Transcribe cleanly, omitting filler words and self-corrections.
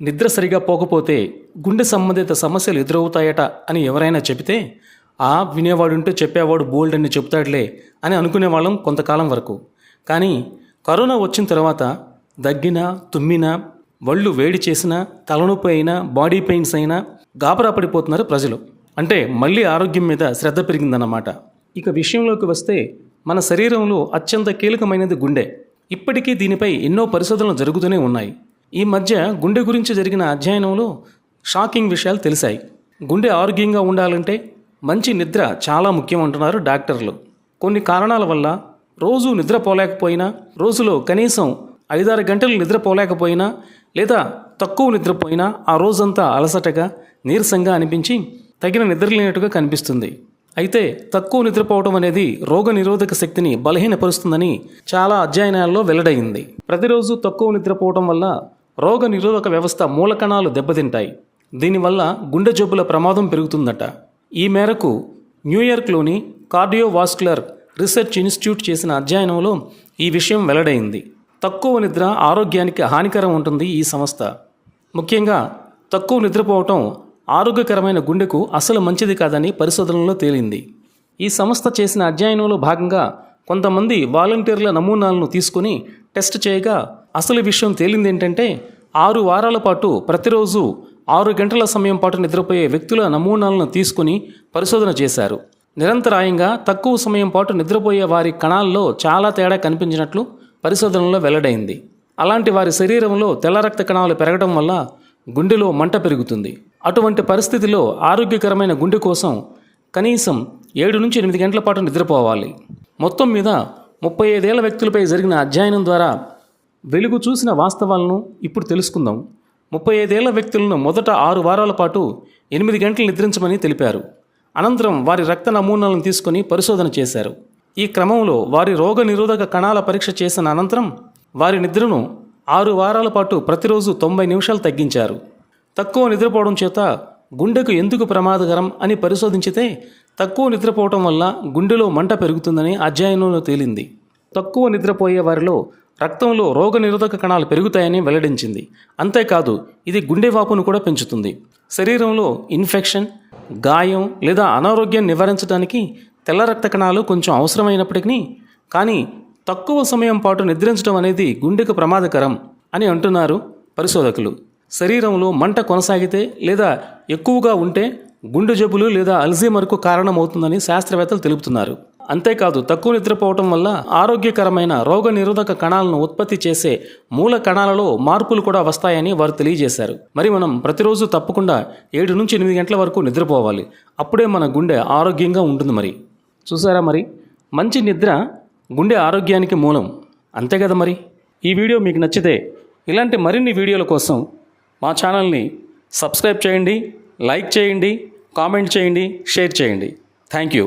నిద్ర సరిగా పోకపోతే గుండె సంబంధిత సమస్యలు ఎదురవుతాయట అని ఎవరైనా చెబితే వినేవాడుంటే చెప్పేవాడు బోల్డ్ అని చెప్తాడులే అని అనుకునేవాళ్ళం కొంతకాలం వరకు. కానీ కరోనా వచ్చిన తర్వాత దగ్గినా తుమ్మినా ఒళ్ళు వేడి చేసినా తలనొప్పి అయినా బాడీ పెయిన్స్ అయినా గాబరా పడిపోతున్నారు ప్రజలు. అంటే మళ్ళీ ఆరోగ్యం మీద శ్రద్ధ పెరిగిందన్నమాట. ఇక విషయంలోకి వస్తే మన శరీరంలో అత్యంత కీలకమైనది గుండె. ఇప్పటికీ దీనిపై ఎన్నో పరిశోధనలు జరుగుతూనే ఉన్నాయి. ఈ మధ్య గుండె గురించి జరిగిన అధ్యయనంలో షాకింగ్ విషయాలు తెలిసాయి. గుండె ఆరోగ్యంగా ఉండాలంటే మంచి నిద్ర చాలా ముఖ్యం అంటున్నారు డాక్టర్లు. కొన్ని కారణాల వల్ల రోజు నిద్రపోలేకపోయినా, రోజులో కనీసం 5-6 గంటలు నిద్రపోలేకపోయినా లేదా తక్కువ నిద్రపోయినా ఆ రోజంతా అలసటగా నీరసంగా అనిపించి తగిన నిద్ర లేనట్టుగా కనిపిస్తుంది. అయితే తక్కువ నిద్రపోవడం అనేది రోగ నిరోధక శక్తిని బలహీనపరుస్తుందని చాలా అధ్యయనాల్లో వెల్లడైంది. ప్రతిరోజు తక్కువ నిద్రపోవడం వల్ల రోగ నిరోధక వ్యవస్థ మూలకణాలు దెబ్బతింటాయి. దీనివల్ల గుండె జబ్బుల ప్రమాదం పెరుగుతుందట. ఈ మేరకు న్యూయార్క్లోని కార్డియోవాస్కులర్ రీసెర్చ్ ఇన్స్టిట్యూట్ చేసిన అధ్యయనంలో ఈ విషయం వెల్లడైంది. తక్కువ నిద్ర ఆరోగ్యానికి హానికరం ఉంటుంది ఈ సంస్థ. ముఖ్యంగా తక్కువ నిద్రపోవటం ఆరోగ్యకరమైన గుండెకు అసలు మంచిది కాదని పరిశోధనలో తేలింది. ఈ సంస్థ చేసిన అధ్యయనంలో భాగంగా కొంతమంది వాలంటీర్ల నమూనాలను తీసుకుని టెస్ట్ చేయగా అసలు విషయం తేలింది ఏంటంటే 6 వారాల పాటు ప్రతిరోజు 6 గంటల సమయం పాటు నిద్రపోయే వ్యక్తుల నమూనాలను తీసుకుని పరిశోధన చేశారు. నిరంతరాయంగా తక్కువ సమయం పాటు నిద్రపోయే వారి కణాల్లో చాలా తేడా కనిపించినట్లు పరిశోధనలో వెల్లడైంది. అలాంటి వారి శరీరంలో తెల్ల రక్త కణాలు పెరగడం వల్ల గుండెలో మంట పెరుగుతుంది. అటువంటి పరిస్థితిలో ఆరోగ్యకరమైన గుండె కోసం కనీసం 7-8 గంటల పాటు నిద్రపోవాలి. మొత్తం మీద 35 ఏళ్ల వ్యక్తులపై జరిగిన అధ్యయనం ద్వారా వెలుగు చూసిన వాస్తవాలను ఇప్పుడు తెలుసుకుందాం. 35 ఏళ్ల వ్యక్తులను మొదట 6 వారాల పాటు 8 గంటలు నిద్రించమని తెలిపారు. అనంతరం వారి రక్త నమూనాలను తీసుకొని పరిశోధన చేశారు. ఈ క్రమంలో వారి రోగ నిరోధక కణాల పరీక్ష చేసిన అనంతరం వారి నిద్రను 6 వారాల పాటు ప్రతిరోజు 90 నిమిషాలు తగ్గించారు. తక్కువ నిద్రపోవడం చేత గుండెకు ఎందుకు ప్రమాదకరం అని పరిశోధించితే తక్కువ నిద్రపోవడం వల్ల గుండెలో మంట పెరుగుతుందని అధ్యయనంలో తేలింది. తక్కువ నిద్రపోయే వారిలో రక్తంలో రోగ నిరోధక కణాలు పెరుగుతాయని వెల్లడించింది. అంతేకాదు ఇది గుండెవాపును కూడా పెంచుతుంది. శరీరంలో ఇన్ఫెక్షన్, గాయం లేదా అనారోగ్యం నివారించడానికి తెల్ల రక్త కణాలు కొంచెం అవసరమైనప్పటికీ కానీ తక్కువ సమయం పాటు నిద్రించడం అనేది గుండెకు ప్రమాదకరం అని అంటున్నారు పరిశోధకులు. శరీరంలో మంట కొనసాగితే లేదా ఎక్కువగా ఉంటే గుండె జబ్బులు లేదా అల్జీమర్కు కారణమవుతుందని శాస్త్రవేత్తలు తెలుపుతున్నారు. అంతేకాదు తక్కువ నిద్రపోవటం వల్ల ఆరోగ్యకరమైన రోగ నిరోధక కణాలను ఉత్పత్తి చేసే మూల కణాలలో మార్పులు కూడా వస్తాయని వారు తెలియజేశారు. మరి మనం ప్రతిరోజు తప్పకుండా 7-8 గంటల వరకు నిద్రపోవాలి. అప్పుడే మన గుండె ఆరోగ్యంగా ఉంటుంది. మరి చూసారా, మరి మంచి నిద్ర గుండె ఆరోగ్యానికి మూలం. అంతే కదా. మరి ఈ వీడియో మీకు నచ్చితే ఇలాంటి మరిన్ని వీడియోల కోసం మా ఛానల్ని సబ్స్క్రైబ్ చేయండి, లైక్ చేయండి, కామెంట్ చేయండి, షేర్ చేయండి. Thank you.